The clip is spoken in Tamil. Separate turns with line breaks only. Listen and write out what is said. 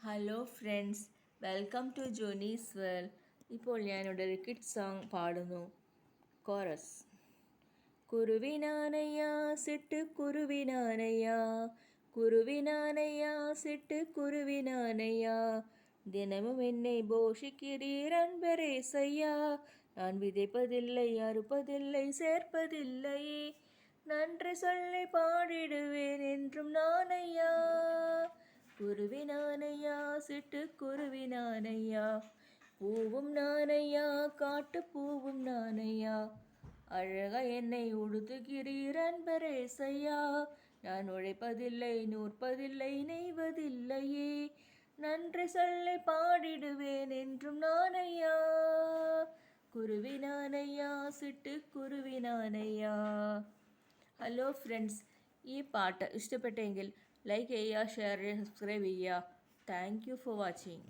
Hello friends, welcome to Jonie's world. ഇപ്പോൾ ഞാനിവിടെ ഒരു കിഡ് സോങ് പാടുന്നു. കോറസ്. കുരുവിനാനയ്യാ സിട്ട് കുരുവിനാനയ്യാ, കുരുവിനാനയ്യാ സിട്ട് കുരുവിനാനയ്யா, தினமும் என்னை போஷிக்கிறீர் பெரேசையா. நான் விதைப்பதில்லை, அறுப்பதில்லை, சேர்ப்பதில்லை, நன்றி சொல்லி பாடிடுவேன் என்றும் நானையா. குருவினானையா சிட்டு குருவினானையா, பூவும் நானையா காட்டு பூவும் நானையா, அழகா என்னை உடுத்துகிறீர் அன்பரேசையா. நான் உழைப்பதில்லை, நூற்பதில்லை, நெய்வதில்லையே, நன்றி சொல்லி பாடிடுவேன் என்றும் நானையா. കുരുവിനാനയ്യാ സിട്ട് കുരുവിനാനയ്യാ. ഹലോ ഫ്രണ്ട്സ്, ഈ പാട്ട് ഇഷ്ടപ്പെട്ടെങ്കിൽ ലൈക്ക് ചെയ്യുക, ഷെയർ ചെയ്യുക, സബ്സ്ക്രൈബ് ചെയ്യുക. Thank you for watching.